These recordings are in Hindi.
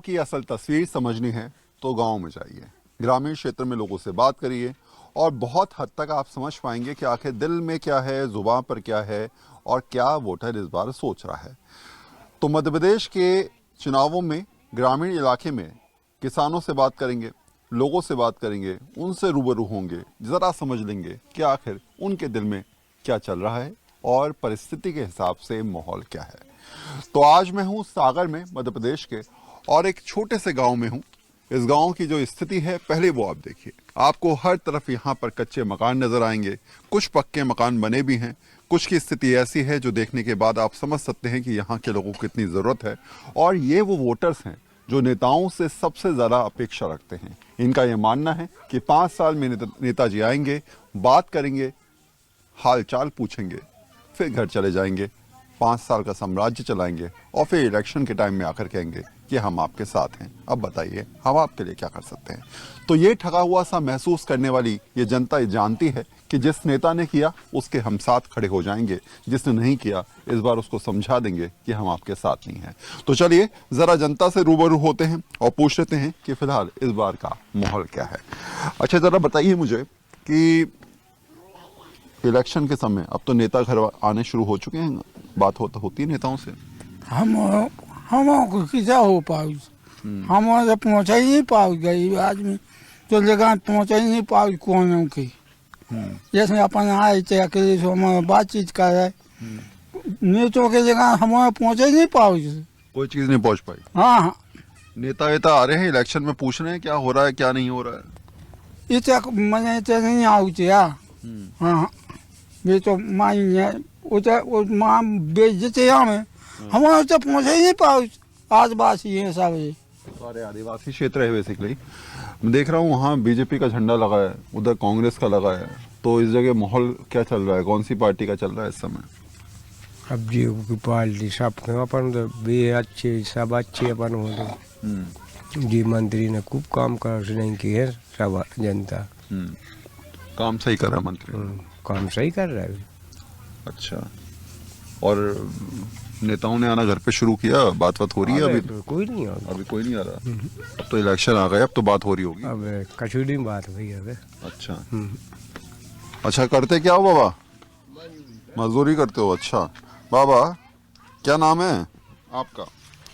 की असल तस्वीर समझनी है तो गांव में जाइए, ग्रामीण क्षेत्र में लोगों से बात करिए और बहुत हद तक आप समझ पाएंगे कि आखिर दिल में क्या है, जुबान पर क्या है और क्या वोटर इस बार सोच रहा है। तो मध्य प्रदेश के चुनावों में ग्रामीण इलाके में किसानों से बात करेंगे, लोगों से बात करेंगे, उनसे रूबरू होंगे, ज़रा समझ लेंगे कि आखिर उनके दिल में क्या चल रहा है और परिस्थिति के हिसाब से माहौल क्या है। तो आज मैं हूँ सागर में, मध्य प्रदेश के, और एक छोटे से गांव में हूँ। इस गांव की जो स्थिति है पहले वो आप देखिए। आपको हर तरफ यहाँ पर कच्चे मकान नजर आएंगे, कुछ पक्के मकान बने भी हैं, कुछ की स्थिति ऐसी है जो देखने के बाद आप समझ सकते हैं कि यहाँ के लोगों को कितनी ज़रूरत है। और ये वो वोटर्स हैं जो नेताओं से सबसे ज़्यादा अपेक्षा रखते हैं। इनका ये मानना है कि 5 साल में नेताजी आएंगे, बात करेंगे, हाल चाल पूछेंगे, फिर घर चले जाएंगे, 5 साल का साम्राज्य चलाएंगे और फिर इलेक्शन के टाइम में आकर कहेंगे कि हम आपके साथ हैं, अब बताइए हम आपके लिए क्या कर सकते हैं। तो ये ठगा हुआ सा महसूस करने वाली ये जनता ये जानती है कि जिस नेता ने किया उसके हम साथ खड़े हो जाएंगे, जिसने नहीं किया इस बार उसको समझा देंगे कि हम आपके साथ नहीं हैं। तो चलिए ज़रा जनता से रूबरू होते हैं और पूछ लेते हैं कि फिलहाल इस बार का माहौल क्या है। अच्छा, ज़रा बताइए मुझे कि इलेक्शन के समय अब तो नेता घर आने शुरू हो चुके हैं, बात होती है नेताओं से? हम किसा हो पाऊ, हम जब पहुंचा ही नहीं पाऊ, गरीब आदमी तो जगह पहुंचा ही नहीं पाऊ कौन के। जैसे अपन आए थे अकेले से हम बातचीत कर रहे, नेताओं के जगह हम पहुंचा ही नहीं पाऊ, कोई चीज़ नहीं पहुंच पाई। हाँ, नेता वेता आ रहे हैं इलेक्शन में, पूछ रहे हैं क्या हो रहा है क्या नहीं हो रहा है। इतना मैंने इतना नहीं आऊ थे। हाँ, ये तो माई है वो माँ बेचते हमें, हमारे तो पहुंचे ही नहीं पाऊ। आदिवासी है सब, सारे आदिवासी क्षेत्र है बेसिकली। मैं देख रहा हूँ वहाँ बीजेपी का झंडा लगा है, उधर कांग्रेस का लगा है। तो इस जगह माहौल क्या चल रहा है, कौन सी पार्टी का चल रहा है इस समय? अब जी की पार्टी सब अपन तो भी अच्छे, सब अच्छे अपन हो तो जी। मंत्री ने खूब काम कर नहीं किए है, सब जनता काम सही कर रहा है मंत्री? काम सही कर रहा है। अच्छा, और नेताओं ने आना घर पे शुरू किया, बात हो रही है? अभी तो कोई नहीं आ रहा, अभी कोई नहीं आ रहा। अब तो इलेक्शन आ गए, अब तो बात हो रही होगी। अब कचौड़ी में बात हुई है। अच्छा, अच्छा, करते क्या हो बाबा? मजदूरी करते हो? अच्छा बाबा, क्या नाम है आपका?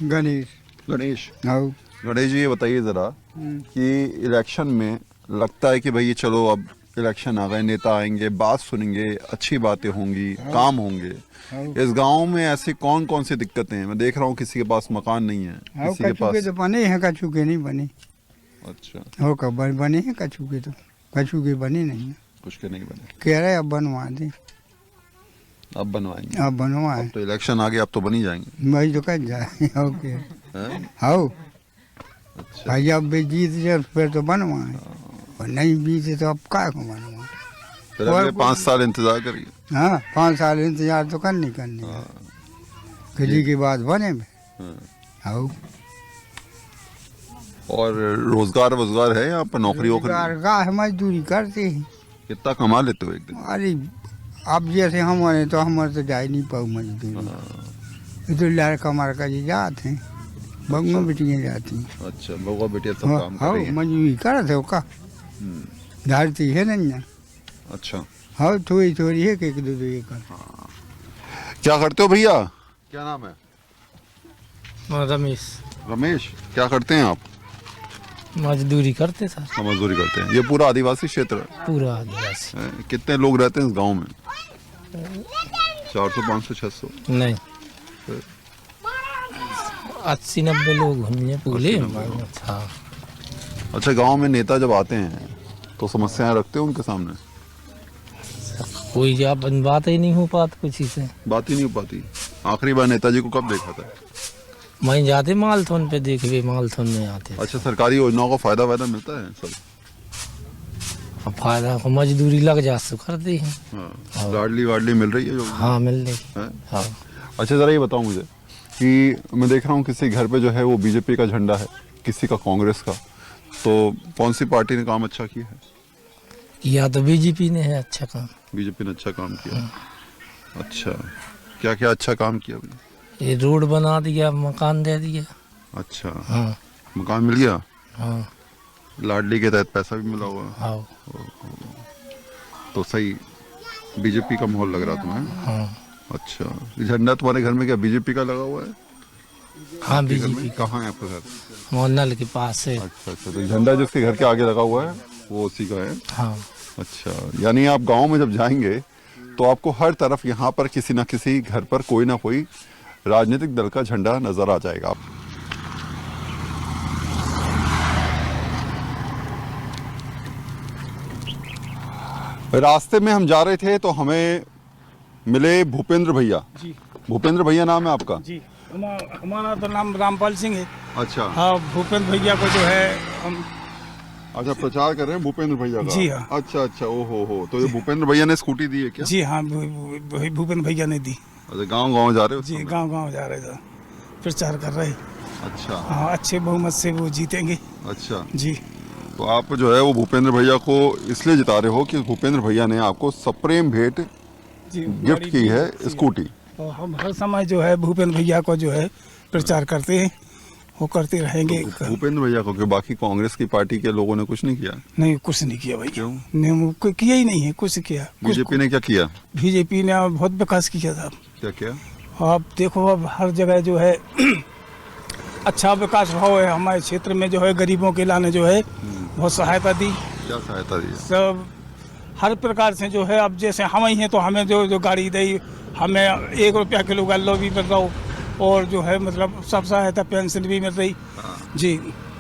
गणेश। गणेश। हाँ, गणेश जी, ये बताइए जरा कि इलेक्शन में लगता है कि भाई चलो अब इलेक्शन आ गए, नेता आएंगे, बात सुनेंगे, अच्छी बातें होंगी, काम होंगे। इस गांव में ऐसी कौन कौन सी दिक्कतें हैं? मैं देख रहा हूँ किसी के पास मकान नहीं है, किसी के पास। तो बने हैं, कछू के नहीं बने। अच्छा, हो कब बने हैं कछू के, तो कछू के बने नहीं है। कुछ के नहीं बने, कह रहे अब बनवा दे, अब बनवाएंगे। अब बनवाए, तो इलेक्शन आ गया, अब तो बन ही जाएंगे। वही तो कर जाए। ओके, हैं? हाँ अच्छा, भाई, अब भी जीत जाए फिर तो बनवाए, और नहीं जीते तो अब क्या को बनवाए। फिर अगले 5 साल इंतजार करिए। हाँ, 5 साल इंतजार तो करनी करी के बाद बने में। हाँ, और रोजगार वोजगार है यहाँ पर? नौकरी वोकरी? का मजदूरी करते हैं। कितना कमा लेते हो एक दिन? अरे अब जैसे हमारे तो जा ही नहीं पाऊ मजदूरी। ये तो लड़का मारका जी जाते हैं, बंगो बेटियाँ जाती हैं। अच्छा, बउआ बेटिया सब काम कर रही हैं। मजदूरी करते हो का, धरती है नहीं ना। अच्छा, हाँ, थोड़ी थोड़ी है कि 1-2 एकड़। क्या करते हो भैया? क्या नाम है? रमेश। रमेश, क्या करते हैं आप? मजदूरी करते सर, हाँ, मजदूरी करते हैं। ये पूरा आदिवासी क्षेत्र है? पूरा आदिवासी। कितने लोग रहते हैं इस गांव में? 400, 500, 600? नहीं, फिर? 80-90 लोग होंगे पूरे। 80-90 हाँ, अच्छा, गांव में नेता जब आते हैं तो समस्याएं रखते हो उनके सामने? कोई अपन बात ही नहीं हो पाती किसी से। बात ही नहीं हो पाती। आखिरी बार नेताजी को कब देखा था? वहीं जाते मालथोन पे, देखे मालथोन में आते। अच्छा, सरकारी योजनाओं का फायदा वायदा मिलता है सब? अब फायदा को मजदूरी लग जा तो करते हैं। हाँ, लाडली वाडली मिल रही है जो? हाँ, मिल रही। है? हाँ, अच्छा, जरा ये बताओ मुझे कि मैं देख रहा हूँ किसी घर पे जो है वो बीजेपी का झंडा है, किसी का कांग्रेस का। तो कौन सी पार्टी ने काम अच्छा किया है? किया तो बीजेपी ने है अच्छा काम। बीजेपी ने अच्छा काम किया। अच्छा, क्या क्या अच्छा काम किया? ये रोड बना दिया, मकान दे दिया। अच्छा, हाँ, मकान मिल गया? हाँ लाडली के तहत पैसा भी मिला हुआ? हाँ तो सही बीजेपी का माहौल लग रहा तुम्हें? हाँ अच्छा, ये झंडा तुम्हारे घर में क्या बीजेपी का लगा हुआ है? हाँ आपके घर में? बीजेपी कहाँ है आपका घर? मोहनल के पास है। अच्छा अच्छा, तो ये झंडा जिसके घर के आगे लगा हुआ है वो उसी का है? हाँ अच्छा, यानी आप गांव में जब जाएंगे तो आपको हर तरफ यहाँ पर किसी न किसी घर पर कोई ना कोई राजनीतिक दल का झंडा नजर आ जाएगा। आप रास्ते में हम जा रहे थे तो हमें मिले भूपेंद्र भैया। जी भूपेंद्र भैया नाम है आपका? जी, हमारा तो नाम रामपाल सिंह है। अच्छा हाँ, भूपेंद्र भैया को जो है हम अच्छा, प्रचार कर रहे हैं भूपेंद्र भैया का? जी हाँ। अच्छा अच्छा, ओ तो ये भूपेंद्र भैया ने स्कूटी दी है क्या? जी हाँ, भूपेंद्र भैया ने दी। अच्छा, गांव गांव जा रहे हो? जी, गांव गांव जा रहे थे, प्रचार कर रहे। अच्छा हाँ, अच्छे बहुमत से वो जीतेंगे। अच्छा, जी तो आप जो है वो भूपेंद्र भैया को इसलिए जिता रहे हो कि भूपेंद्र भैया ने आपको सप्रेम भेंट जी, गिफ्ट की है जी। स्कूटी। और हम हर समय जो है भूपेंद्र भैया को जो है प्रचार करते हैं, वो करते रहेंगे। भूपेंद्र भैया को क्यों, बाकी कांग्रेस की पार्टी के लोगों ने कुछ नहीं किया? नहीं, कुछ नहीं किया भाई। क्यों? नहीं, वो किया ही नहीं है, कुछ किया। बीजेपी ने क्या किया? बीजेपी ने बहुत विकास किया था। क्या किया? आप देखो, अब हर जगह जो है अच्छा विकास भाव है। हमारे क्षेत्र में जो है गरीबों के लाने जो है बहुत सहायता दी। क्या सहायता दी? सब हर प्रकार से जो है, अब जैसे हम ही हैं तो हमें जो गाड़ी दी, हमें 1 रुपया किलो गल्लो भी मिल रहा हो, और जो है मतलब सब सहायता, पेंशन भी मिल रही। जी,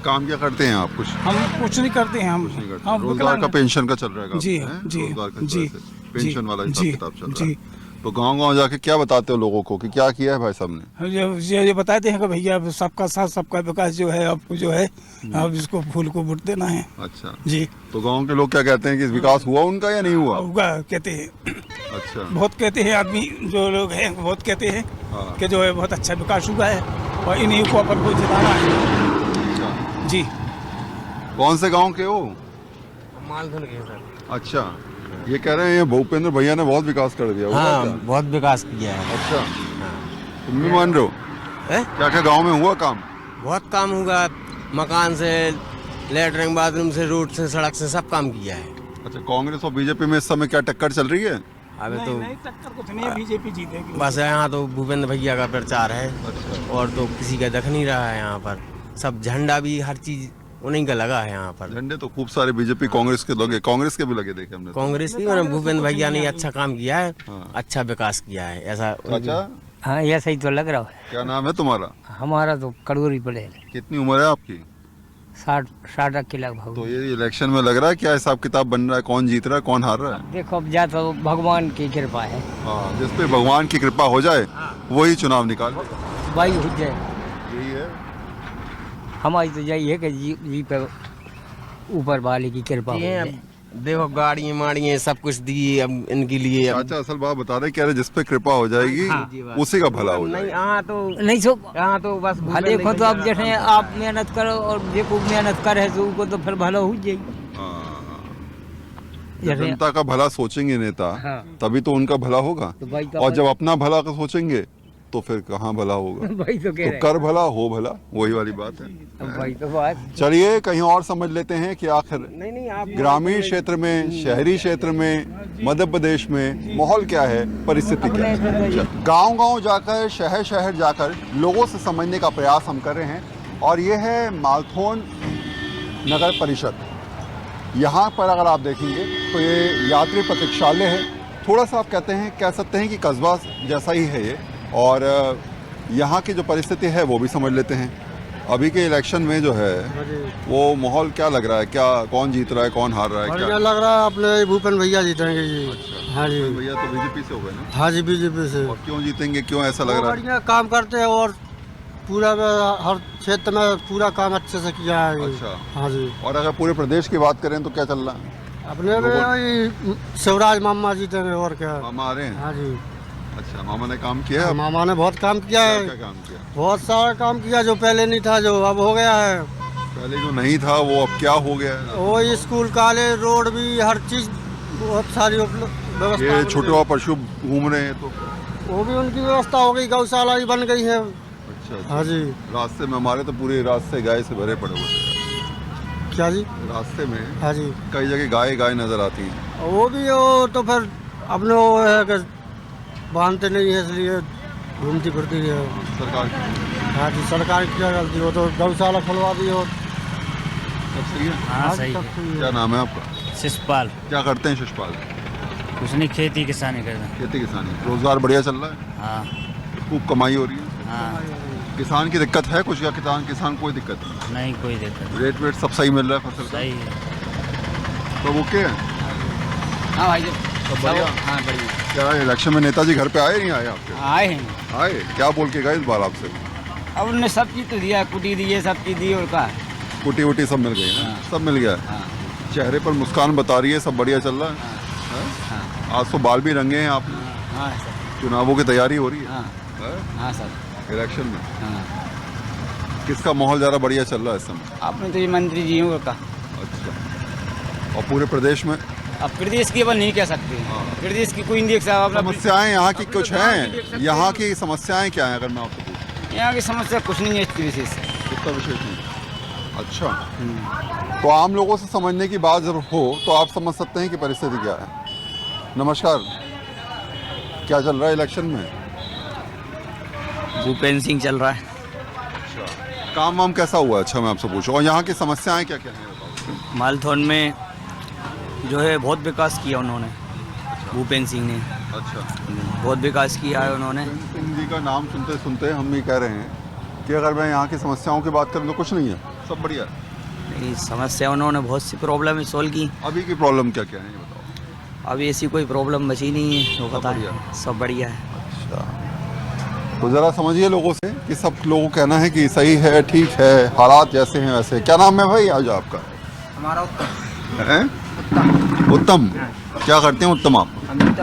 काम क्या करते हैं आप? कुछ हम कुछ नहीं करते हैं। हम कुछ नहीं करते? हम रोजगार विकलांग का हैं। पेंशन का चल रहा है काम, जी हैं? जी रोजगार का जी पेंशन वाला हिसाब जी किताब चल रहा जी। है। तो गांव गांव जाके क्या बताते हो लोगों को कि क्या किया है भाई साहब ने? हम ये बताते हैं कि भैया सबका साथ सबका विकास जो है, आपको जो है अब इसको फूल को वोट देना है। अच्छा, जी, तो गांव के लोग क्या कहते हैं कि विकास हुआ उनका या नहीं हुआ? होगा कहते हैं। अच्छा बहुत कहते हैं आदमी जो लोग हैं, बहुत कहते हैं हाँ। कि जो है बहुत अच्छा विकास हुआ है और इन्हीं को अपन को जिताना है। अच्छा, जी, कौन से गांव के हो? मालधन के सर। अच्छा, ये कह रहे हैं ये भूपेंद्र भैया ने बहुत विकास कर दिया। हुआ हाँ, क्या? बहुत विकास किया है। अच्छा, तुम भी मान रहे हो? हैं? क्या क्या गांव में हुआ काम? बहुत काम होगा, मकान से, लेटरिन बाथरूम से, रोड से, सड़क से, सब काम किया है। अच्छा, कांग्रेस और बीजेपी में इस समय क्या टक्कर चल रही है? अबे तो नहीं, टक्कर कुछ नहीं है, बीजेपी जीतेगी। बस यहाँ तो भूपेंद्र भैया का प्रचार है, और तो किसी का दिख नहीं रहा है यहाँ पर। सब झंडा भी, हर चीज उन्हीं का लगा है यहाँ पर। झंडे तो खूब सारे बीजेपी कांग्रेस के लगे, कांग्रेस के भी लगे देखे हमने। कांग्रेस की मैंने भूपेंद्र भैया ने अच्छा काम किया है, हाँ। अच्छा विकास किया है, ऐसा। अच्छा, हाँ, ये सही तो लग रहा है। क्या नाम है तुम्हारा? हमारा तो कड़ोरी पड़ेल, कितनी उम्र है आपकी? 60 के लगभग। तो ये इलेक्शन में लग रहा है क्या हिसाब किताब बन रहा है? कौन जीत रहा है, कौन हार रहा है? देखो, अब जा तो भगवान की कृपा है, हाँ, जिस पे भगवान की कृपा हो जाए वही चुनाव निकाल। भाई हो जाए। यही है। हमारी तो यही है कि जी पे ऊपर वाले की कृपा हो ये जाए। अब देखो, गाड़ियाँ माड़ियाँ सब कुछ दी अब इनके लिए। अब चाचा असल बात बता रहे, कह रहे जिस पे कृपा हो जाएगी हाँ। उसी का भला हो नहीं, जाएगा। यहाँ तो नहीं सो यहाँ तो बस भले को तो अब जैसे आप मेहनत करो और देखो मेहनत करे तो उनको तो फिर भला हो जाएगी। हाँ। जब जैसे जनता का भला सोचेंगे नेता हाँ। तभी तो उनका भला होगा, तो भाई तो और जब अपना भला का सोचेंगे तो फिर कहाँ भला होगा? भाई तो कह तो रहे कर भला हो भला, वही वाली बात है। हैं। भाई तो बात चलिए कहीं और समझ लेते हैं कि आखिर नहीं आप ग्रामीण क्षेत्र में, शहरी क्षेत्र में, मध्य प्रदेश में माहौल क्या है, परिस्थिति क्या है। गांव गांव जाकर, शहर शहर जाकर लोगों से समझने का प्रयास हम कर रहे हैं। और ये है मालथोन नगर परिषद। यहाँ पर अगर आप देखेंगे तो ये यात्री प्रतीक्षालय है। थोड़ा सा आप कह सकते हैं कि कस्बा जैसा ही है ये। और यहाँ की जो परिस्थिति है वो भी समझ लेते हैं। अभी के इलेक्शन में जो है वो माहौल क्या लग रहा है, क्या कौन जीत रहा है, कौन हार रहा है? बढ़िया क्या लग रहा है, अपने भूपेंद्र भैया जीतेंगे जी। हाँ जी, भैया तो बीजेपी से हो गए ना? हाँ जी, बीजेपी से। और क्यों जीतेंगे, क्यों ऐसा लग वो रहा है? बढ़िया काम करते हैं और पूरा हर क्षेत्र में पूरा काम अच्छे से किया है ये। अच्छा। हाँ जी, और अगर पूरे प्रदेश की बात करें तो क्या चल रहा है? अपने में वही शिवराज मामा जीतेंगे और क्या। मामा आ रहे हैं? हाँ जी, अच्छा, मामा ने काम किया है? मामा ने बहुत काम किया क्या है, क्या काम किया? बहुत सारा काम किया जो पहले नहीं था, जो अब हो गया है। पहले जो नहीं था वो अब क्या हो गया है? वो स्कूल, कॉलेज, रोड भी, हर चीज बहुत सारी व्यवस्था ये बन छोटे गई। और पशु घूम रहे हैं तो वो भी उनकी व्यवस्था हो गई, गौशाला भी बन गई है। अच्छा हाँ जी। रास्ते में हमारे तो पूरे रास्ते गाय से भरे पड़े हुए थे। क्या जी? रास्ते में हाँ जी। कई जगह गाय नजर आती हैं। वो भी वो तो फिर अपने वो है कि बांधते नहीं है, इसलिए घूमती फिरती है। सरकार हाँ जी, सरकार की क्या गलती, वो तो गौशाला खुलवा दी हो। सब सही है। हाँ सही सब है। सही क्या है। नाम है आपका? शिषपाल। क्या करते हैं शिषपाल? कुछ नहीं, खेती किसानी करते हैं। खेती किसानी। रोजगार बढ़िया चल रहा है, हाँ खूब कमाई हो रही है। हाँ। किसान की दिक्कत है कुछ या किसान कोई दिक्कत नहीं? नहीं कोई दिक्कत। रेट वेट सब सही मिल रहा है फसल का? सही है। तो ओके है। हाँ भाई सब बढ़िया। हाँ बढ़िया क्या इलेक्शन में नेताजी घर पे आए नहीं आए आपके? आए हैं। आए। क्या बोल के गए इस बार आपसे? अब उन्होंने सब चीज़ तो दिया, कुटी दी है, सब चीज़ दी और का। कुटी वुटी सब मिल गई ना? हाँ। सब मिल गया। हाँ चेहरे पर मुस्कान बता रही है, सब बढ़िया चल रहा है। हैं? हाँ आज तो बाल भी रंगे हैं आपने। हाँ सर। चुनावों की तैयारी हो रही है। हाँ हैं? हाँ सर। इलेक्शन में हाँ किसका माहौल ज़्यादा बढ़िया चल रहा है इस समय? आपने तो ये मंत्री जी होगा का। अच्छा। और पूरे प्रदेश में अब प्रदेश की अपन नहीं कह सकते, प्रदेश की कोई नहीं देख सकता अपना। समस्याएं यहाँ की कुछ हैं? यहाँ की समस्याएं क्या हैं अगर मैं आपको पूछूं? यहाँ की समस्या कुछ नहीं है इसकी विशेष। कितना विशेष नहीं। अच्छा। तो आम लोगों से समझने की बात जब हो तो आप समझ सकते हैं कि परिस्थिति क्या है। नमस्कार, क्या चल रहा है इलेक्शन में? भूपेंद्र सिंह चल रहा है। काम वाम कैसा हुआ? अच्छा मैं आपसे पूछूं, और यहाँ की समस्याएं क्या क्या हैं बताओ। मालथौन में जो है बहुत विकास किया उन्होंने, भूपेंद्र सिंह ने अच्छा। बहुत विकास किया है उन्होंने। सिंह जी का नाम सुनते सुनते हम ये कह रहे हैं कि अगर मैं यहाँ की समस्याओं की बात करूँ तो कुछ नहीं है, सब बढ़िया है। नहीं, समस्या उन्होंने बहुत सी प्रॉब्लम सॉल्व की। अभी की प्रॉब्लम क्या क्या है ये बताओ। अभी ऐसी कोई प्रॉब्लम बची नहीं है, वो सब पता बढ़िया है, सब बढ़िया है। अच्छा। तो ज़रा समझिए लोगों से कि सब लोगों का कहना है कि सही है, ठीक है, हालात जैसे हैं वैसे। क्या नाम है भाई आज आपका? हमारा उत्तर हैं? उत्तम। क्या करते हैं उत्तम आप?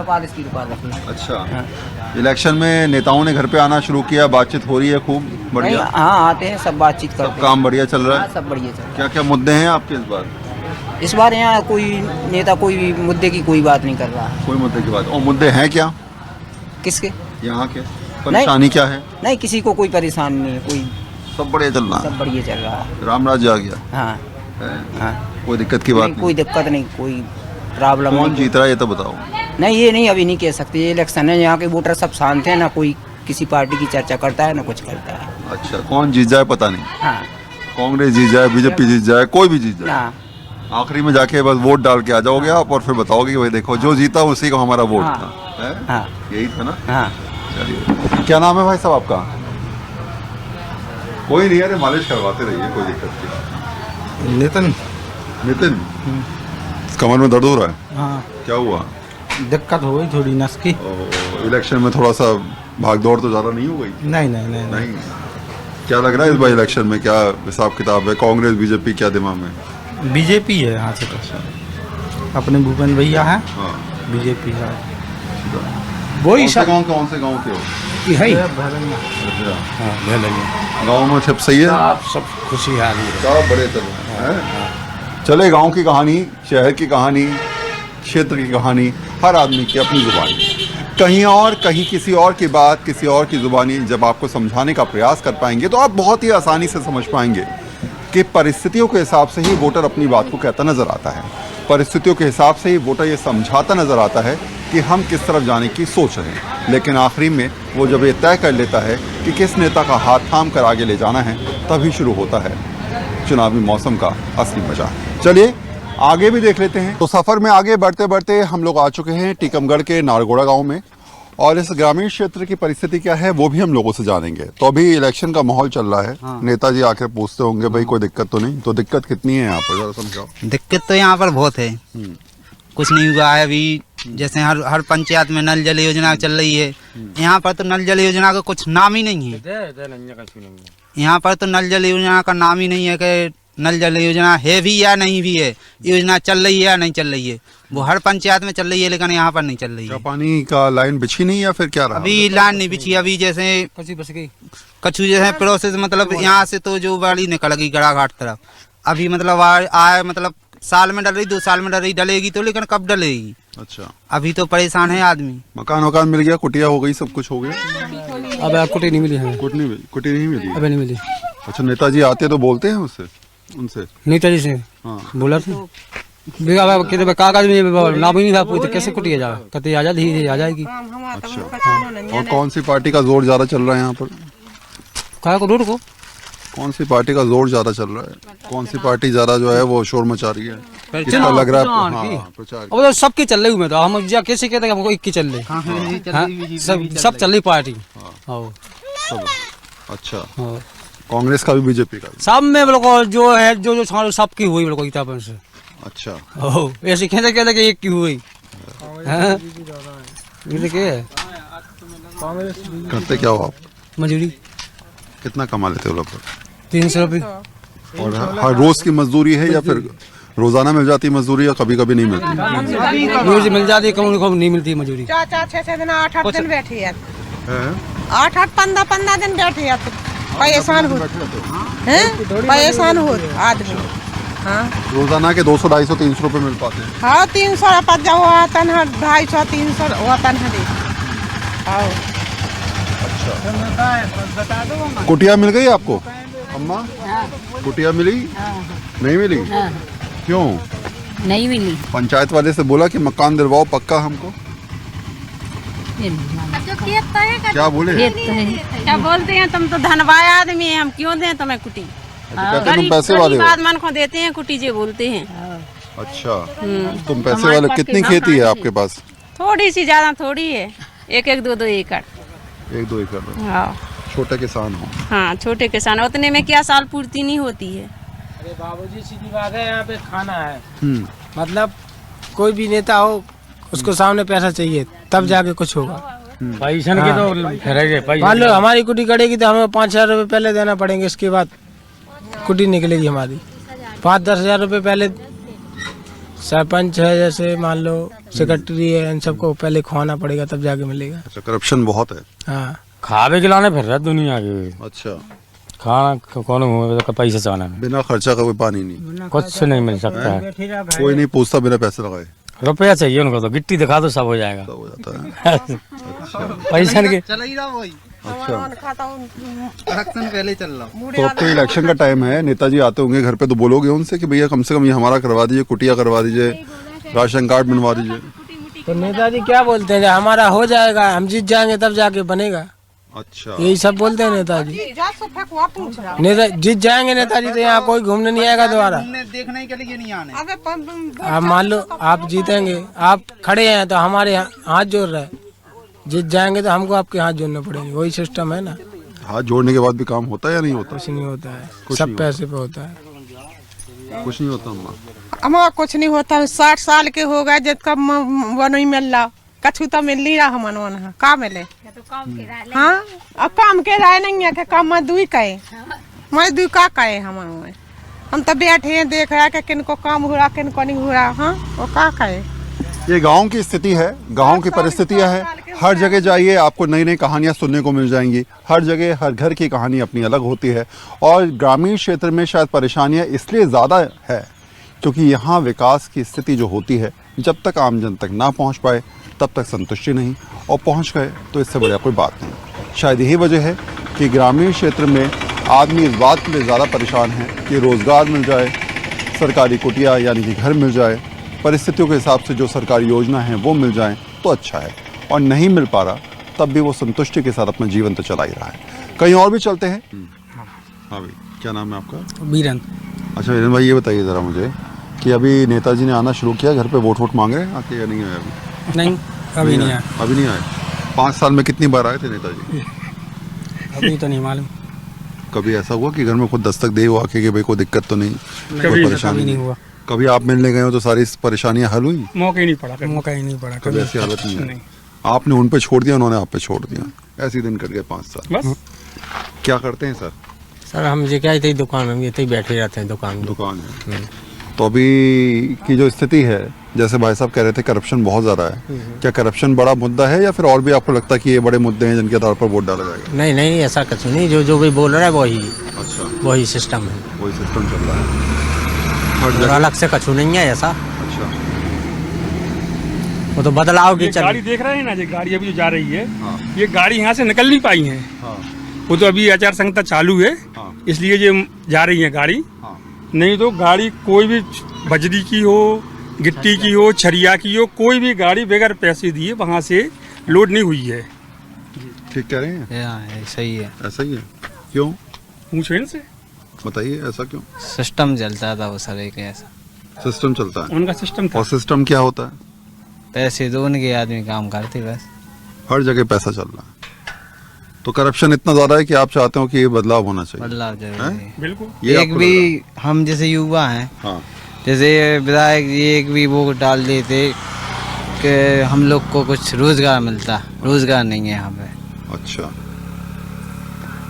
पालिश की दुकान रखी है। अच्छा। इलेक्शन में नेताओं ने घर पे आना शुरू किया, बातचीत हो रही है खूब बढ़िया? हाँ आते हैं, सब बातचीत करते सब हैं। काम बढ़िया चल रहा हाँ, है? सब बढ़िया चल रहा क्या क्या मुद्दे हैं आपके इस बार? है। इस बार यहाँ कोई नेता कोई भी मुद्दे की कोई बात नहीं कर रहा है। कोई मुद्दे की बात? और मुद्दे हैं क्या किसके? यहाँ के? परेशानी क्या है? नहीं, किसी को कोई परेशानी नहीं है, कोई सब बढ़िया चल रहा है? सब बढ़िया चल रहा है। राम राज्य आ गया हाँ है? हाँ। कोई दिक्कत की बात नहीं, कोई नहीं? दिक्कत नहीं, कोई प्रॉब्लम कौन नहीं। जीत रहा है ये तो बताओ। नहीं ये नहीं अभी नहीं कह सकते, ये इलेक्शन है, यहाँ के वोटर सब शांत हैं, ना कोई किसी पार्टी की चर्चा करता है ना कुछ करता है। अच्छा, कौन जीत जाए पता नहीं, हाँ कांग्रेस जीत जाए, बीजेपी जीत जाए, कोई भी जीत जाए, ना आखिरी में जाके बस वोट डाल के आ जाओगे आप और फिर बताओगे कि भाई देखो जो जीता उसी को हमारा वोट हाँ। था। है? हाँ यही था ना? हाँ। चलिए, क्या नाम है भाई साहब आपका? कोई नहीं, अरे मालिश करवाते रहिए, कोई दिक्कत नहीं। नितिन। नितिन, कमर में दर्द हो रहा है? हाँ, क्या हुआ? दिक्कत हो गई थोड़ी नस की। इलेक्शन में थोड़ा सा भाग दौड़ तो ज्यादा नहीं हो गई? नहीं नहीं नहीं, नहीं। नहीं। क्या लग रहा है इस बार इलेक्शन में, क्या हिसाब किताब है? कांग्रेस बीजेपी क्या दिमाग में? बीजेपी है यहाँ से तो। अपने भूपेंद्र भैया हैं, हाँ। बीजेपी है। वही कौन से गांव के हो? गांव में सब सही है? सब खुशहाली है। सब बड़े चल रहे हैं। चले, गांव की कहानी, शहर की कहानी, क्षेत्र की कहानी, हर आदमी की अपनी जुबानी। कहीं और कहीं किसी और की बात, किसी और की जुबानी जब आपको समझाने का प्रयास कर पाएंगे तो आप बहुत ही आसानी से समझ पाएंगे कि परिस्थितियों के हिसाब से ही वोटर अपनी बात को कहता नजर आता है। परिस्थितियों के हिसाब से ही वोटर ये समझाता नजर आता है कि हम किस तरफ जाने की सोच रहे हैं, लेकिन आखिरी में वो जब ये तय कर लेता है कि किस नेता का हाथ थाम कर आगे ले जाना है, तभी शुरू होता है चुनावी मौसम का असली मजा। चलिए आगे भी देख लेते हैं। तो सफ़र में आगे बढ़ते बढ़ते हम लोग आ चुके हैं टीकमगढ़ के नारगोड़ा गांव में, और इस ग्रामीण क्षेत्र की परिस्थिति क्या है वो भी हम लोगों से जानेंगे। तो अभी इलेक्शन का माहौल चल रहा है। हाँ। नेताजी आकर पूछते होंगे भाई कोई दिक्कत तो नहीं? तो दिक्कत कितनी है यहाँ पर, जरा समझाओ। दिक्कत तो यहाँ पर बहुत है। कुछ नहीं हुआ है अभी। जैसे हर पंचायत में नल जल योजना चल रही है, यहाँ पर तो नल जल योजना का कुछ नाम ही नहीं है। यहाँ पर तो नल जल योजना का नाम ही नहीं है कि नल जल योजना है भी या नहीं भी है, योजना चल रही है या नहीं चल रही है। वो हर पंचायत में चल रही है लेकिन यहाँ पर नहीं चल रही है। पानी का लाइन बिछी नहीं या फिर क्या रहा? अभी लाइन नहीं बिछी। अभी जैसे कछु जैसे प्रोसेस मतलब यहाँ से तो जो बाड़ी निकल गई गड़ा घाट तरफ, अभी मतलब आए मतलब साल में डल रही, 2 साल में डल रही, डलेगी तो लेकिन कब डलेगी? अच्छा, अभी तो परेशान है आदमी। मकान वकान मिल गया, कुटिया हो गई, सब कुछ हो गया? अब यार कुटी नहीं मिली हमें, कुटी नहीं मिली। अभी नहीं मिली। अच्छा, नेताजी आते तो बोलते हैं उससे, उनसे? नेताजी से हाँ। बोला था कागज में ना भी नहीं था, पूछते कैसे कुटिया जाएगा, कहते आ जा धीरे आ जाएगी। अच्छा, और कौन सी पार्टी का जोर ज्यादा चल रहा है यहाँ पर? कहा को रोड को कौन सी पार्टी का जोर ज्यादा चल रहा है? कौन सी पार्टी ज्यादा जो है वो शोर मचा रही है? किसका लग रहा है? हाँ, प्रचार। अब तो सबके चल रही हूँ मैं, तो हम कैसे कहते हैं हमको एक की चल रही, सब चल रही पार्टी। सब अच्छा, कांग्रेस का भी, बीजेपी का भी? सब में बिल्कुल जो है जो सबकी हुई बिल्कुल किताबन से। अच्छा, ऐसे कहते कहते कि एक की हुई। करते क्या हो आप? मजदूरी। कितना कमा लेते हो लगभग? 300 रुपये। और हर रोज की मजदूरी है या फिर रोजाना मिल जाती है मजदूरी, या कभी कभी नहीं मिलती? रोज मिल जाती है, कभी कभी नहीं मिलती मजदूरी। 4-6 दिन 8-8 दिन बैठी है, 8-8 15 दिन बैठी है, परेशान हो, परेशान हो आदमी। हाँ, रोजाना के 200, 250, 300 रुपए मिल पाते हैं? हाँ 300 रुपये जाओ आतन है, 250, 300 वतन है दे। कुटिया मिल गई आपको अम्मा? कुटिया मिली? नहीं मिली? क्यों नहीं मिली? पंचायत वाले से बोला कि मकान दिलवाओ पक्का हमको? क्या बोले? क्या बोलते हैं, तुम तो धनवाए आदमी है, हम क्यों दें तुम्हें कुटी? कहते तुम पैसे वाले हो? मन को देते हैं कुटी जी बोलते हैं। अच्छा, तुम पैसे वाले। कितनी खेती है आपके पास? थोड़ी सी, ज्यादा थोड़ी है, 1-1, 2-2 एकड़। 1-2 एकड़? हाँ, छोटे किसान हो? हाँ छोटे किसान, उतने में क्या साल पूर्ति नहीं होती है। अरे बाबूजी सीधी बात है, यहाँ पे खाना है, मतलब कोई भी नेता हो उसको सामने पैसा चाहिए तब जाके कुछ होगा। पैसा के तो मान लो हमारी कुटी कटेगी तो हमें 5,000 रुपये पहले देना पड़ेंगे, इसके बाद कुटी निकलेगी हमारी। 5-10 हज़ार रुपये पहले सरपंच है, जैसे मान लो सेक्रेटरी है, इन सबको पहले खुआना पड़ेगा तब जाके मिलेगा। अच्छा, करप्शन बहुत है? हाँ, खावे खिलाने फिर रहा दुनिया के। अच्छा, खाना कौन पैसा चाहना है, बिना खर्चा का कोई पानी नहीं, कुछ नहीं मिल सकता है। कोई नहीं पूछता बिना पैसे लगाए। रुपया चाहिए उनको, तो गिट्टी दिखा दो सब हो जाएगा। सब हो जाता है। पैसा के चल ही रहा वही। अच्छा, इलेक्शन पहले चल रहा। तो अब तो इलेक्शन का टाइम है, नेताजी आते होंगे घर पे, तो बोलोगे उनसे कि भैया कम से कम ये हमारा करवा दीजिए, कुटिया करवा दीजिए, राशन कार्ड बनवा दीजिए? तो नेताजी क्या बोलते हैं, हमारा हो जाएगा, हम जीत जाएंगे तब जाके बनेगा। अच्छा, यही सब बोलते हैं नेताजी। नेता जीत जाएंगे नेताजी तो यहाँ कोई घूमने नहीं आएगा दोबारा, देखने के लिए नहीं आने। आप मान लो आप जीतेंगे, आप खड़े हैं तो हमारे हाथ जोड़ रहे हैं, जीत जाएंगे तो हमको आपके हाथ जोड़ने पड़ेंगे, वही सिस्टम है ना। हाथ जोड़ने के बाद भी काम होता है या नहीं होता? कुछ नहीं होता है, कुछ सब नहीं पैसे पे होता है। कुछ नहीं होता अम्मा? हमारा कुछ नहीं होता, 60 साल के हो गए, जब कब वो नहीं मिल रहा, कछु तो मिल नहीं रहा हमन वहाँ, का मिले? हाँ, अब काम के राय नहीं है कि काम मजदूरी कहे, मजदूरी का कहे हम तो बैठे हैं देख रहा है कि किनको काम हो रहा किनको नहीं हो रहा। हाँ, वो का कहे? ये गांव की स्थिति है, गांव की परिस्थितियां हैं। हर जगह जाइए आपको नई नई कहानियां सुनने को मिल जाएंगी। हर जगह हर घर की कहानी अपनी अलग होती है, और ग्रामीण क्षेत्र में शायद परेशानियां इसलिए ज़्यादा है क्योंकि यहाँ विकास की स्थिति जो होती है, जब तक आम जन तक ना पहुँच पाए तब तक संतुष्टि नहीं, और पहुँच गए तो इससे बढ़िया कोई बात नहीं। शायद यही वजह है कि ग्रामीण क्षेत्र में आदमी इस बात के लिए ज़्यादा परेशान है कि रोज़गार मिल जाए, सरकारी कुटिया यानी कि घर मिल जाए, परिस्थितियों के हिसाब से जो सरकारी योजना है वो मिल जाए तो अच्छा है, और नहीं मिल पा रहा तब भी वो संतुष्टि के साथ अपना जीवन तो चला ही रहा है। कहीं और भी चलते हैं। हाँ भाई, क्या नाम है आपका? बीरन। अच्छा बीरन भाई, ये बताइए ज़रा मुझे कि अभी नेताजी ने आना शुरू किया, घर पे वोट मांग रहे हैं आके या नहीं आए अभी? नहीं, अभी नहीं आया। अभी नहीं आए? 5 साल में कितनी बार आए थे नेताजी? अभी तो नहीं मालूम। कभी ऐसा हुआ कि घर में खुद दस्तक दे हुआ कि भाई कोई दिक्कत तो नहीं, कोई परेशानी नहीं हुआ? कभी आप मिलने गए हो तो सारी परेशानियां हल हुई? मौका ही नहीं पड़ा। कभी ऐसी हालत नहीं है? आपने उन पे छोड़ दिया, उन्होंने आप पे छोड़ दिया, ऐसे दिन कट गए 5 साल बस। क्या करते हैं सर? सर हम ये क्या ही दुकान में ये बैठे रहते हैं, दुकान है। तो अभी की जो स्थिति है, जैसे भाई साहब कह रहे थे करप्शन बहुत ज़्यादा है, क्या करप्शन बड़ा मुद्दा है या फिर और भी आपको लगता है कि ये बड़े मुद्दे हैं जिनके आधार पर वोट डाला जाएगा? नहीं, ऐसा कुछ नहीं, जो भी बोल रहा है वही। अच्छा, वही सिस्टम है, वही सिस्टम चल रहा है अलग से कछु नहीं है ऐसा। अच्छा, वो तो बदलाव की ये गाड़ी देख रहे हैं ना, ये गाड़ी अभी जो जा रही है, ये गाड़ी यहाँ से निकल नहीं पाई है। वो तो अभी आचार संहिता चालू है, इसलिए ये जा रही है गाड़ी। नहीं तो गाड़ी कोई भी बजरी की हो, गिट्टी की हो, छरिया की हो, कोई भी गाड़ी बगैर पैसे दिए वहाँ से लोड नहीं हुई है। ठीक कह रहे हैं? सही है। ऐसा ही है? क्यों? पूछो इनसे, बताइए ऐसा क्यों? सिस्टम चलता था वो सर, एक ऐसा सिस्टम चलता है। उनका सिस्टम था। और सिस्टम क्या होता है? पैसे दो, उनके आदमी काम करते बस। हर जगह पैसा चल रहा है, तो करप्शन इतना ज्यादा है कि आप चाहते हो कि ये बदलाव होना चाहिए। बदलाव जरूरी है। बिल्कुल। एक भी हम जैसे युवा हैं, जैसे विधायक जी एक भी वो डाल देते कि हम लोग को कुछ रोजगार मिलता, रोजगार नहीं है यहाँ पे। अच्छा,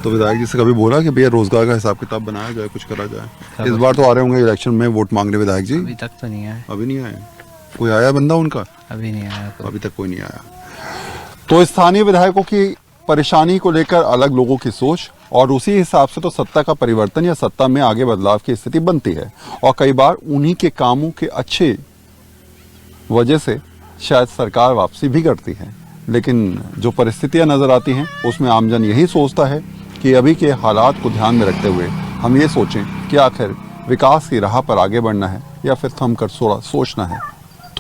तो विधायक जी से कभी बोला कि भैया रोजगार का हिसाब किताब बनाया जाए, कुछ करा जाए? इस बार तो आ रहे होंगे इलेक्शन में वोट मांगने विधायक जी। अभी तक तो नहीं आए। अभी नहीं आए? कोई आया बंदा उनका? अभी नहीं आया कोई। अभी तक कोई नहीं आया। तो स्थानीय विधायकों की परेशानी को लेकर अलग लोगों की सोच, और उसी हिसाब से तो सत्ता का परिवर्तन या सत्ता में आगे बदलाव की स्थिति बनती है। और कई बार उन्हीं के कामों के अच्छे वजह से शायद सरकार वापसी भी करती है, लेकिन जो परिस्थितियां नजर आती हैं उसमें आमजन यही सोचता है कि अभी के हालात को ध्यान में रखते हुए हम ये सोचें कि आखिर विकास की राह पर आगे बढ़ना है या फिर थम कर थोड़ा सोचना है,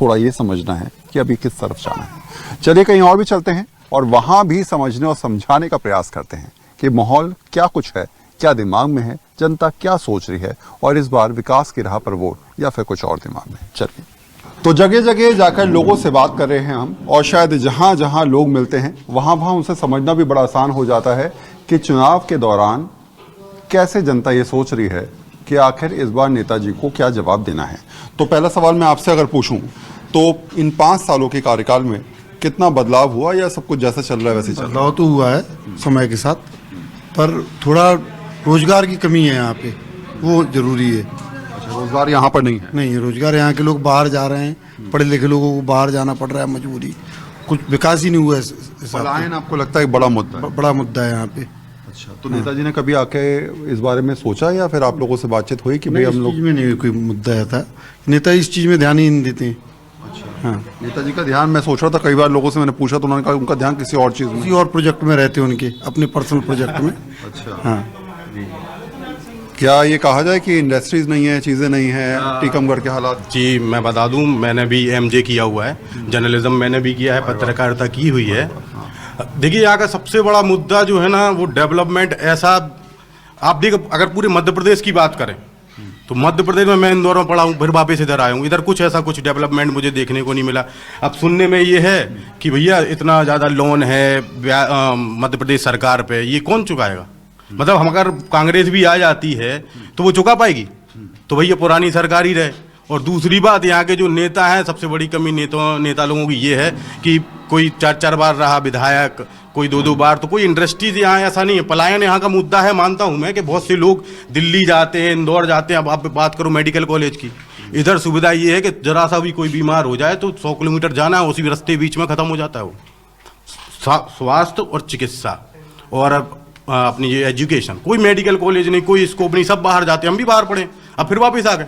थोड़ा ये समझना है कि अभी किस तरफ जाना है। चलिए कहीं और भी चलते हैं और वहां भी समझने और समझाने का प्रयास करते हैं कि माहौल क्या कुछ है, क्या दिमाग में है, जनता क्या सोच रही है, और इस बार विकास की राह पर वोट या फिर कुछ और दिमाग में। चलिए, तो जगह जगह जाकर लोगों से बात कर रहे हैं हम, और शायद जहां जहां लोग मिलते हैं वहां वहां उनसे समझना भी बड़ा आसान हो जाता है कि चुनाव के दौरान कैसे जनता ये सोच रही है कि आखिर इस बार नेताजी को क्या जवाब देना है। तो पहला सवाल मैं आपसे अगर पूछूं तो इन 5 सालों के कार्यकाल में कितना बदलाव हुआ या सब कुछ जैसा चल रहा है वैसे चल रहा है? बदलाव तो हुआ है समय के साथ, पर थोड़ा रोजगार की कमी है यहाँ पे, वो जरूरी है। अच्छा, रोजगार यहाँ पर नहीं है? नहीं, रोजगार यहाँ के लोग बाहर जा रहे हैं, पढ़े लिखे लोगों को बाहर जाना पड़ रहा है, मजबूरी, कुछ विकास ही नहीं हुआ है। पलायन आपको लगता है एक बड़ा मुद्दा है? बड़ा मुद्दा है यहाँ पे। अच्छा, तो नेताजी ने कभी आके इस बारे में सोचा या फिर आप लोगों से बातचीत हुई कि भाई हम लोग? इस चीज में नहीं कोई मुद्दा था, नेता इस चीज में ध्यान ही नहीं देते। अच्छा, हाँ, नेताजी का ध्यान, मैं सोच रहा था कई बार लोगों से मैंने पूछा तो उन्होंने कहा उनका ध्यान किसी और चीज में, किसी और प्रोजेक्ट में रहते हैं, उनके अपने पर्सनल प्रोजेक्ट में। अच्छा, हाँ। क्या ये कहा जाए कि इंडस्ट्रीज नहीं है, चीजें नहीं है, टीकमगढ़ के हालात? जी मैं बता दूं, मैंने भी एमजे किया हुआ है, जर्नलिज्म मैंने भी किया है, पत्रकारिता की हुई है। देखिए यहाँ का सबसे बड़ा मुद्दा जो है ना वो डेवलपमेंट, ऐसा आप देख, अगर पूरे मध्य प्रदेश की बात करें तो मध्य प्रदेश में मैं इंदौर में पढ़ा हूँ, फिर वापस इधर आया हूँ, इधर कुछ ऐसा कुछ डेवलपमेंट मुझे देखने को नहीं मिला। अब सुनने में ये है कि भैया इतना ज़्यादा लोन है मध्य प्रदेश सरकार पे, ये कौन चुकाएगा? मतलब हम अगर कांग्रेस भी आ जाती है तो वो चुका पाएगी? तो भैया पुरानी सरकार ही रहे। और दूसरी बात, यहाँ के जो नेता हैं, सबसे बड़ी कमी नेता लोगों की ये है कि कोई 4-4 बार रहा विधायक, कोई 2-2 बार, तो कोई इंडस्ट्रीज यहाँ ऐसा नहीं है। पलायन यहाँ का मुद्दा है, मानता हूँ मैं कि बहुत से लोग दिल्ली जाते हैं, इंदौर जाते हैं। अब आप बात करो मेडिकल कॉलेज की, इधर सुविधा ये है कि जरा सा भी कोई बीमार हो जाए तो 100 किलोमीटर जाना है, उसी रास्ते बीच में ख़त्म हो जाता है वो। स्वास्थ्य और चिकित्सा और अपनी ये एजुकेशन, कोई मेडिकल कॉलेज नहीं, कोई स्कोप नहीं, सब बाहर जाते, हम भी बाहर पढ़े, अब फिर वापस आ गए।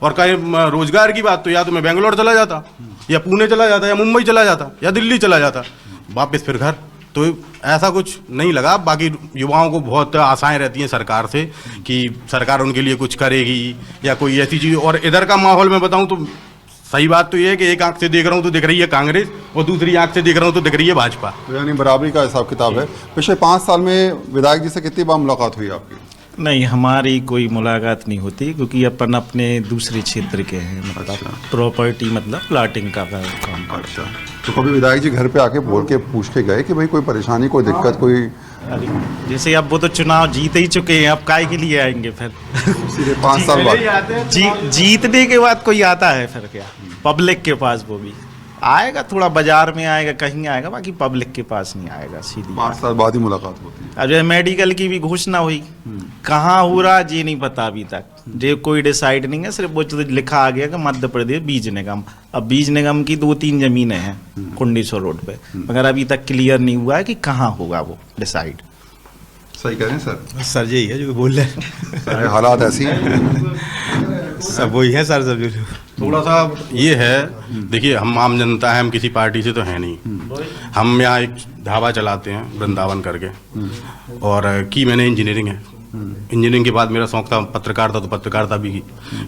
और कहीं रोजगार की बात तो या तो मैं बेंगलोर चला जाता, या पुणे चला जाता, या मुंबई चला जाता, या दिल्ली चला जाता, वापस फिर घर। तो ऐसा कुछ नहीं लगा। बाकी युवाओं को बहुत आशाएं रहती हैं सरकार से कि सरकार उनके लिए कुछ करेगी या कोई ऐसी चीज़। और इधर का माहौल मैं बताऊं तो सही बात तो ये है कि एक आंख से देख रहा हूँ तो दिख रही है कांग्रेस, और दूसरी आंख से देख रहा हूँ तो दिख रही है भाजपा। यानी बराबरी का हिसाब किताब है। पिछले 5 साल में विधायक जी से कितनी बार मुलाकात हुई आपकी? नहीं, हमारी कोई मुलाकात नहीं होती, क्योंकि अपन अपने दूसरे क्षेत्र के हैं, मतलब प्रॉपर्टी, मतलब प्लाटिंग का काम। अच्छा, तो कभी विधायक जी घर पे आके बोल के पूछ के गए कि भाई कोई परेशानी, कोई दिक्कत, कोई? जैसे अब वो तो चुनाव जीत ही चुके हैं, अब काय के लिए आएंगे फिर? सीधे 5 साल बाद जीतने के बाद कोई आता है फिर क्या पब्लिक के पास? वो भी आएगा, थोड़ा बाजार में आएगा, कहीं आएगा, बाकी पब्लिक के पास नहीं आएगा। सीधी 5 साल बाद ही मुलाकात होती है। अब जो मेडिकल की भी घोषणा हुई, कहाँ हो रहा ये नहीं पता अभी तक, जो कोई डिसाइड नहीं है, सिर्फ वो लिखा आ गया कि मध्य प्रदेश बीज निगम। अब बीज निगम की 2-3 जमीनें हैं कुंडीश्वर रोड पे, मगर अभी तक क्लियर नहीं हुआ है कि कहाँ होगा वो डिसाइड। सही कह रहे हैं सर? सर यही है जो बोल रहे हैं। हालात ऐसी हैं, सब वही है सर, सब थोड़ा सा ये है, देखिए हम आम जनता है, हम किसी पार्टी से तो है नहीं। हम यहाँ एक ढाबा चलाते हैं वृंदावन करके, और की मैंने इंजीनियरिंग है। इंजीनियरिंग के बाद मेरा शौक था पत्रकारिता, तो पत्रकारिता भी की,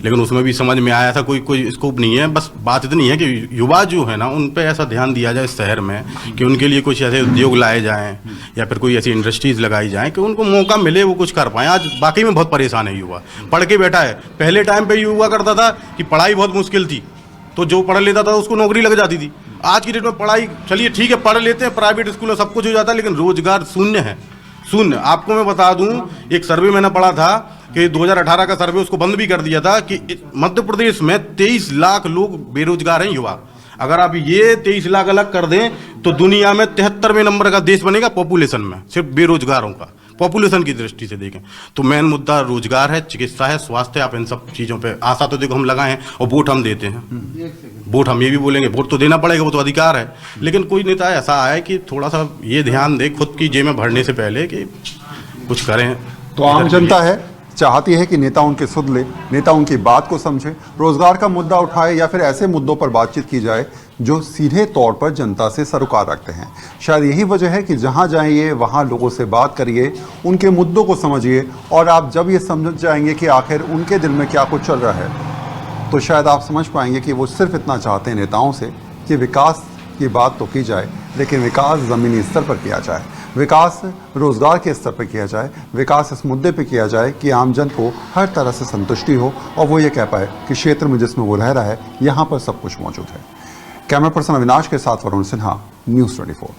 लेकिन उसमें भी समझ में आया था कोई स्कोप नहीं है। बस बात इतनी है कि युवा जो है ना, उन पे ऐसा ध्यान दिया जाए इस शहर में कि उनके लिए कुछ ऐसे उद्योग लाए जाएं या फिर कोई ऐसी इंडस्ट्रीज लगाई जाएं कि उनको मौका मिले, वो कुछ कर पाएँ। आज बाकी में बहुत परेशान है युवा, पढ़ के बैठा है। पहले टाइम पे युवा करता था कि पढ़ाई बहुत मुश्किल थी, तो जो पढ़ लेता था उसको नौकरी लग जाती थी। आज की डेट में पढ़ाई, चलिए ठीक है पढ़ लेते हैं, प्राइवेट स्कूल में सब कुछ हो जाता है, लेकिन रोजगार शून्य है, शून्य। आपको मैं बता दूं, एक सर्वे मैंने पढ़ा था कि 2018 का सर्वे, उसको बंद भी कर दिया था कि मध्य प्रदेश में 23 लाख लोग बेरोजगार हैं युवा। अगर आप ये 23 लाख अलग कर दें तो दुनिया में 73वें नंबर का देश बनेगा पॉपुलेशन में, सिर्फ बेरोजगारों का, पॉपुलेशन की दृष्टि से देखें तो। मेन मुद्दा रोजगार है, चिकित्सा है, स्वास्थ्य है। आप इन सब चीज़ों पे आशा तो देखो हम लगाए हैं, और वोट हम देते हैं। वोट हम ये भी बोलेंगे, वोट तो देना पड़ेगा, वो तो अधिकार है, लेकिन कोई नेता ऐसा आए कि थोड़ा सा ये ध्यान दे खुद की जेब में भरने से पहले कि कुछ करें। तो आम जनता है, चाहती है कि नेता उनके सुध ले, नेता उनकी बात को समझे, रोजगार का मुद्दा उठाए या फिर ऐसे मुद्दों पर बातचीत की जाए जो सीधे तौर पर जनता से सरोकार रखते हैं। शायद यही वजह है कि जहां जाइए वहां लोगों से बात करिए, उनके मुद्दों को समझिए, और आप जब ये समझ जाएंगे कि आखिर उनके दिल में क्या कुछ चल रहा है, तो शायद आप समझ पाएंगे कि वो सिर्फ इतना चाहते हैं नेताओं से कि विकास की बात तो की जाए, लेकिन विकास ज़मीनी स्तर पर किया जाए, विकास रोज़गार के स्तर पर किया जाए, विकास इस मुद्दे पे किया जाए कि आमजन को हर तरह से संतुष्टि हो और वो ये कह पाए कि क्षेत्र में जिसमें वो रह रहा है यहाँ पर सब कुछ मौजूद है। कैमरा पर्सन अविनाश के साथ वरुण सिन्हा, न्यूज़ 24।